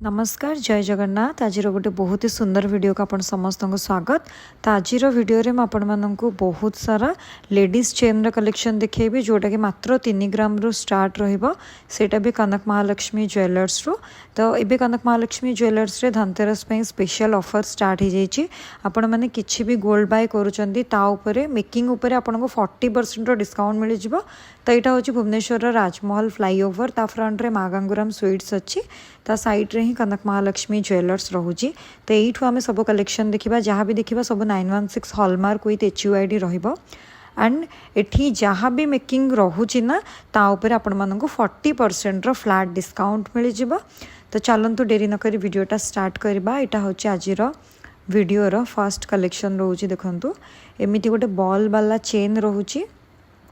नमस्कार जय जगन्नाथ। आज गोटे बहुत ही सुंदर वीडियो को आपण समस्त को स्वागत। तो आज वीडियो रे आपण मानक बहुत सारा लेडीज चेन रा कलेक्शन देखिए जोटा कि मात्र 3 ग्राम रु स्टार्ट रहिबो। सेटा भी कनक महालक्ष्मी ज्वेलर्स रो। तो एबे कनक महालक्ष्मी ज्वेलर्स रे धनतेरस पे स्पेशल ऑफर स्टार्ट हो जाइए। आपण माने किछि भी गोल्ड बाय करूचंदी ता ऊपर मेकिंग ऊपर आपन को 40% रो डिस्काउंट मिल जिवो। तो यहाँ हूँ भुवनेश्वर राजमहल फ्लाईओवर ता फ्रंट रे माँ गंगूराम स्वीट्स अच्छी ता साइड रे ही कनक महालक्ष्मी ज्वेलर्स रोची। तो यू आम सब कलेक्शन देखा जहाँ भी देखा सब 916 हॉलमार्क विथ HUID रहिबो। एंड एठी जहाँ भी मेकिंग रोची ना ता ऊपर आपण मानक 40% रो फ्लैट डिस्काउंट मिल जिवो। तो चलतु डेरी नक वीडियोटा स्टार्ट करवा। यहाँ हूँ आज वीडियोर फर्स्ट कलेक्शन रोची। देखंतु एमिति गोटे बॉल वाला चेन रोची,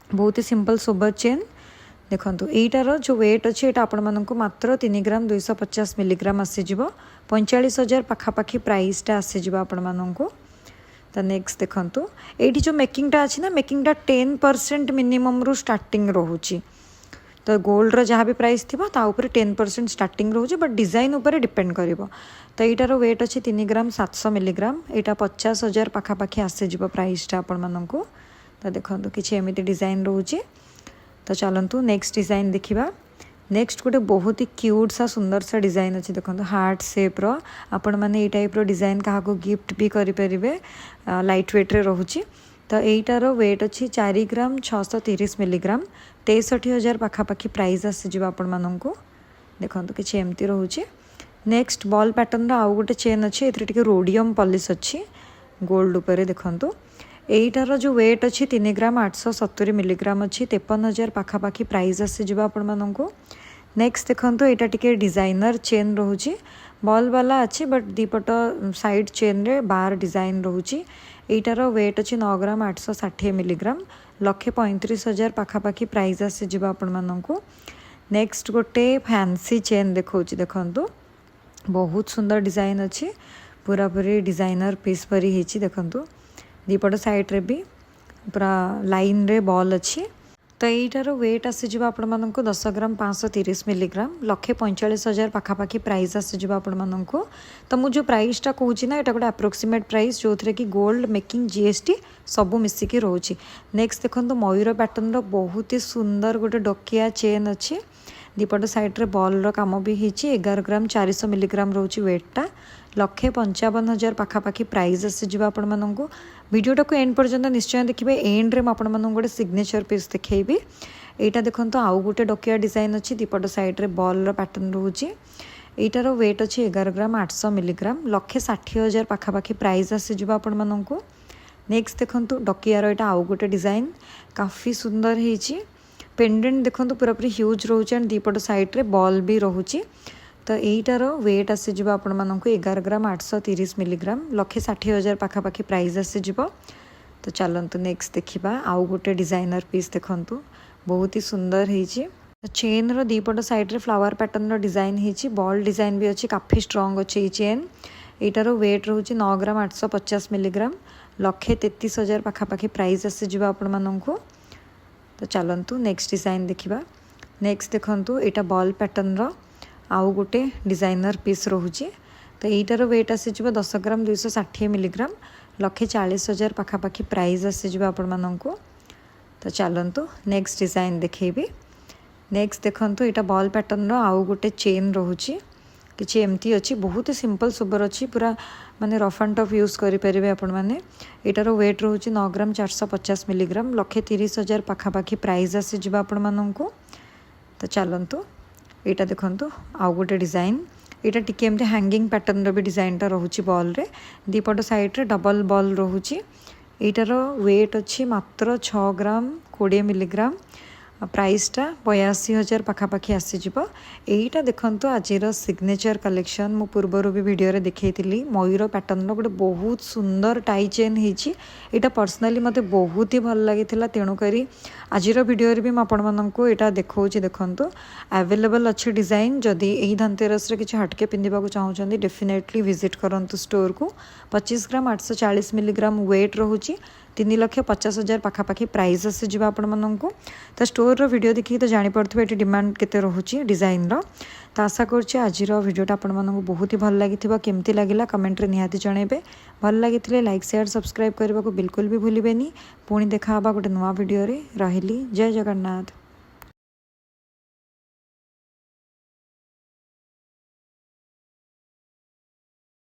बहुत ही सिंपल सोबर चेन। देखो यीटार जो वेट अच्छे यहाँ आपण मानक मात्र 3 ग्राम 250 मिलीग्राम आसीज 45,000 पाखापाखी प्राइसटा आसीज आपण मानक। तो नेक्स्ट देखो ये जो मेकिंगटा अच्छी ना मेकिंगटा 10% मिनिमम रु स्टार्टिंग रोची। तो गोल्ड रो जहाँ भी प्राइस थी ऊपर 10% स्टार्टिंग रोचे बट डिजाइन उपर डिपेंड करिवो। तो यीटार वेट अच्छे 3 ग्राम 700 मिलीग्राम। यहाँ 50,000 पाखापाखी आसीज प्राइसटा आपण मानक। तो देखो किसी एमती डिजाइन रोचे। तो चलतु नेक्स्ट डिजाइन देखा। नेक्स्ट गोटे बहुत ही क्यूट सा सुंदर सा डिजाइन अच्छी। देखो हार्ट शेप रो आपण माने ये टाइप रो डिजाइन क्या गिफ्ट भी करें। लाइट वेट रे रोची। तो यहीटार वेट अच्छी 4 ग्राम 630 मिलीग्राम। 63,000 पाखापाखी प्राइस आसीज आपण मानक। देखो किसी एमती रोचे। नेक्स्ट बॉल पैटर्न आउ गोटे चेन अच्छी ये रोडियम पॉलिश अच्छी गोल्ड उपर। देखो यहीटार जो वेट अच्छी 3 ग्राम 870 मिलीग्राम अच्छी। 53,000 पाखापाखी प्राइस आसीज आपण मानक। नेक्स्ट देखो यहाँ टी डिजाइनर चेन रोची बॉल वाला अच्छी बट दीपट साइड चेन रे बार डिजाइन रोची। यहीटार वेट अच्छी 9 ग्राम 860 मिलीग्राम। 135,000 पाखापाखी प्राइस आसीज आपण मानक। नेक्स्ट गोटे फैंसी चेन देखा। देखो बहुत सुंदर डिजाइन अच्छी पूरा पूरी डिजाइनर पीस परी होती। देखो दीपट साइड रे भी पूरा लाइन रे बॉल अच्छी। तो यहीटार वेट आसीज आपण मानक 10 ग्राम 530 मिलीग्राम। 145,000 पाखापाखी प्राइस आसीज आपण मानक। तो मुझे प्राइसटा कहूँ ना यहाँ गोटे अप्रोक्सीमेट प्राइस जो थे कि गोल्ड मेकिंग GST सबू मिसिकी रोची। नेक्स्ट देखो मयूर पैटर्न रो बहुत ही सुंदर गोटे डकिया चेन अच्छी। दीपट साइड रे बॉल रो काम भी होती। 11 ग्राम 400 मिलीग्राम रोची वेटटा। 155,000 पाखापाखी प्राइस आसीज आपण मानक। वीडियोटा को एंड पर्यंत निश्चय देखिए। एंड रे आपण मानक गोटे सिग्नेचर पीस देखैबी। एटा देखो आउ गोटे डकिया डिजाइन अच्छी दीपट साइड रे बॉल रो पैटर्न रोची। एटार वेट अच्छी 11 ग्राम 800 मिलीग्राम। 160,000 पाखापाखी प्राइस आसीज आपण मानक। नेक्स्ट देखो डकियार एटा आउ गोटे डिजाइन काफ़ी सुंदर होती। पेंडेंट देखो पूरा पूरी ह्यूज रोचे एंड दीपट साइड रे बॉल भी रोची। तो यहीटार वेट आसीज आपण मानक 11 ग्राम 830 मिलीग्राम। 160,000 पाखापाखी प्राइस आसीज। तो चलतु नेक्स्ट देखा। आउ गोटे डिजाइनर पीस देखु बहुत ही सुंदर होती। चेन रो दीपट साइड रे फ्लावर पैटर्न रो डिजाइन होती। बॉल डिजाइन भी अच्छी काफ़ी स्ट्रॉन्ग अच्छी चेन। यहीटार वेट रोचे 9 ग्राम 850 मिलीग्राम। 133,000 पाखापाखी प्राइस आसीज आपण मानक। तो चलतु नेक्स्ट डिजाइन देखा। नेक्स्ट देखो यहाँ बॉल पैटर्न रो आउ गोटे डिजाइनर पीस रोचे। तो यहीटार वेट आसीज 10 ग्राम 260 मिलीग्राम। 140,000 पाखापाखी प्राइस आसीज आपण मानक। तो चलतु नेक्स्ट डिजाइन देखेबी। नेक्स्ट देखो यहाँ बॉल पैटर्न रो आउ गोटे चेन रोचे किसी एमती अच्छी बहुत ही सिंपल सुबर अच्छी पूरा माने रफ एंड टफ यूज करें आपण मैंने। यटार वेट रोचे 9 ग्राम 450 मिलीग्राम। 130,000 पाखापाखी प्राइस आसीज आपण मानक। तो चलतु यहाँ देखो आउ गोटे डिजाइन यहाँ टी एमती हैंगिंग पैटर्न रो भी डिजाइनटा रोचे बॉल रे। दीपट साइड रे डबल बॉल रोचे। यटार वेट अच्छी मात्र 6 ग्राम 20 मिलीग्राम। प्राइसटा 82,000 पाखापाखी आसीज। यहीटा देखो आज सिग्नेचर कलेक्शन मु पूर्वर भी वीडियो रे देखी मयूर पैटर्न गोटे बहुत सुंदर टाई चेन होती। यहाँ पर्सनाली मते बहुत ही भल लगी तेणुक आज वीडियो रे भी मुझे देखा। देखो अवेलेबल अच्छी डिजाइन जदि यही धनतेरस किसी हटके पिंधा चाहते डेफिनेटली विजिट करूँ स्टोर को। 25 ग्राम 840 मिलीग्राम वेट रोचे। 3,50,000 पाखापाखी प्राइस आसीज आपण मानक। तो स्टोर रो वीडियो देखिए तो जानी पड़थबे एटी डिमांड केते रहउची डिजाइन रो। तो आशा करुँचे आज भिडियोटा आपण मानक बहुत ही भल लगी केमती लगे कमेंट निहाती जनइबे भल लगी लाइक शेयर सब्सक्राइब करने को बिल्कुल भी भूलें पुणी देखा गोटे नुआ भिडियो रही जय जगन्नाथ।